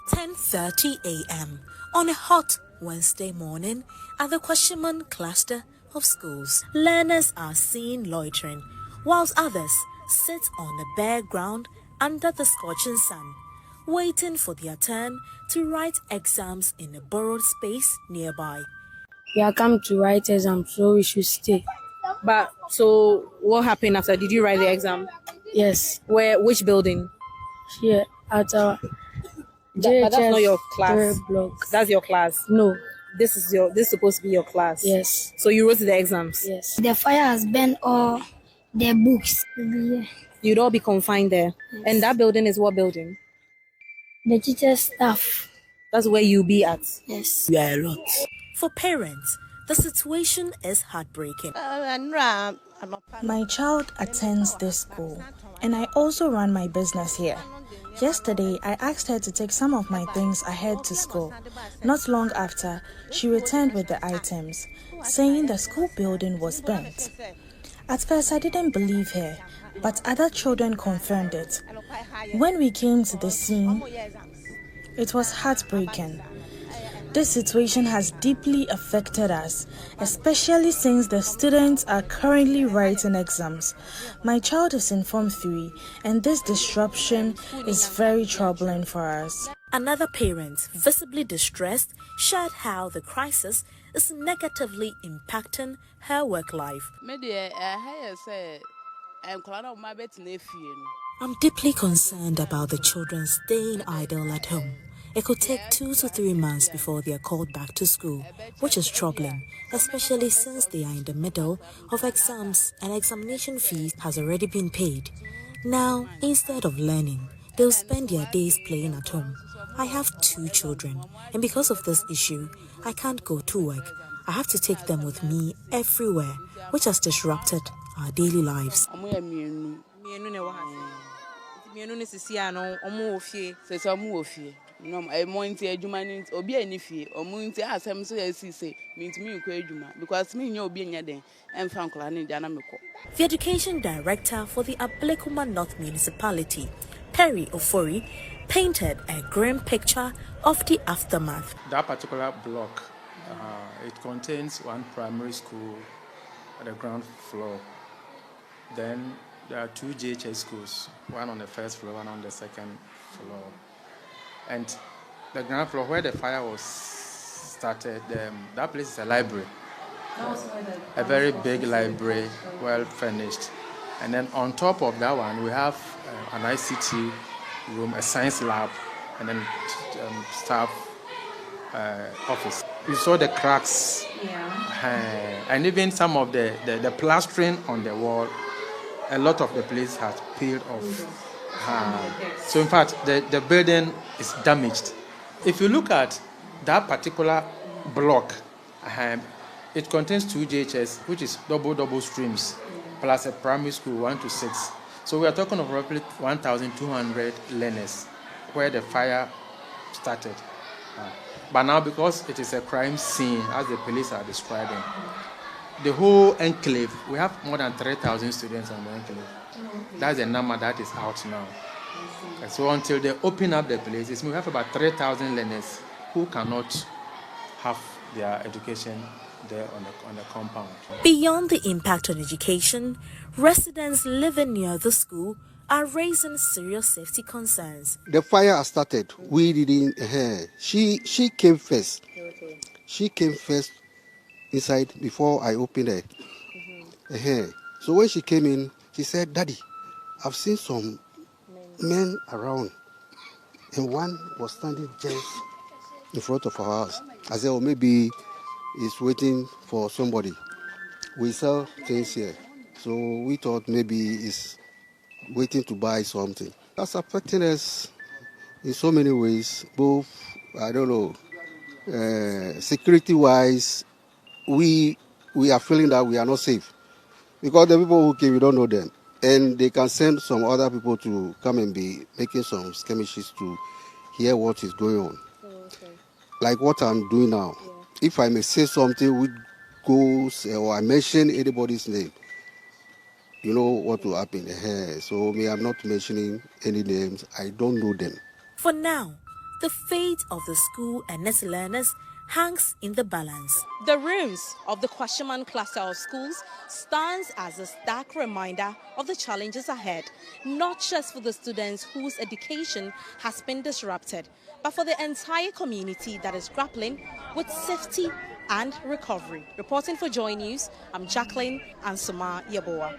10:30 a.m. on a hot Wednesday morning at the Kwashieman cluster of schools. Learners are seen loitering, whilst others sit on the bare ground under the scorching sun, waiting for their turn to write exams in a borrowed space nearby. We are come to write exam, so we should stay. But so what happened after? Did you write the exam? Yes, Where? Which building? here at our But that's not your class. block. That's your class. No. This is supposed to be your class. Yes. So you wrote the exams. Yes. The fire has burned all the books. You'd all be confined there. Yes. And that building is what building? The teacher's staff. That's where you'll be at. Yes. We are a lot. For parents, the situation is heartbreaking. My child attends this school, and I also run my business here. Yesterday, I asked her to take some of my things ahead to school. Not long after, she returned with the items, saying the school building was burnt. At first, I didn't believe her, but other children confirmed it. When we came to the scene, it was heartbreaking. This situation has deeply affected us, especially since the students are currently writing exams. My child is in Form 3, and this disruption is very troubling for us. Another parent, visibly distressed, shared how the crisis is negatively impacting her work life. I'm deeply concerned about the children staying idle at home. It could take 2 to 3 months before they are called back to school, which is troubling, especially since they are in the middle of exams and examination fees has already been paid. Now, instead of learning, they'll spend their days playing at home. I have 2 children, and because of this issue, I can't go to work. I have to take them with me everywhere, which has disrupted our daily lives. The Education Director for the Ablekuma North Municipality, Perry Ofori, painted a grim picture of the aftermath. That particular block, it contains one primary school at the ground floor. Then there are 2 JHS schools, one on the first floor, one on the second floor. And the ground floor where the fire was started, that place is a library. A very big library, well furnished. And then on top of that one, we have an ICT room, a science lab, and then staff office. You saw the cracks, and even some of the plastering on the wall, a lot of the place has peeled off. So in fact, the building is damaged. If you look at that particular block, it contains 2 JHS, which is double streams, plus a primary school 1 to 6. So we are talking of roughly 1,200 learners where the fire started. But now, because it is a crime scene, as the police are describing, the whole enclave, we have more than 3,000 students on the enclave. That's the number that is out now. And so until they open up the places, we have about 3,000 learners who cannot have their education there on the compound. Beyond the impact on education, residents living near the school are raising serious safety concerns. The fire has started. We didn't. She came first. She came first inside before I opened it. So when she came in, she said, "Daddy, I've seen some men around, and one was standing just in front of our house." I said, "Oh, maybe he's waiting for somebody. We sell things here, so we thought maybe he's waiting to buy something." That's affecting us in so many ways, both, I don't know, security-wise, we are feeling that we are not safe. Because the people who came, we don't know them. And they can send some other people to come and be making some skirmishes to hear what is going on. Okay. Like what I'm doing now. Yeah. If I may say something which goes, or I mention anybody's name, you know what will happen. So me, I'm not mentioning any names. I don't know them. For now, The fate of the school and its learners hangs in the balance. The rooms of the Kwashieman cluster of schools stands as a stark reminder of the challenges ahead, not just for the students whose education has been disrupted, but for the entire community that is grappling with safety and recovery. Reporting for Joy News, I'm Jacqueline Ansuma Yaboa.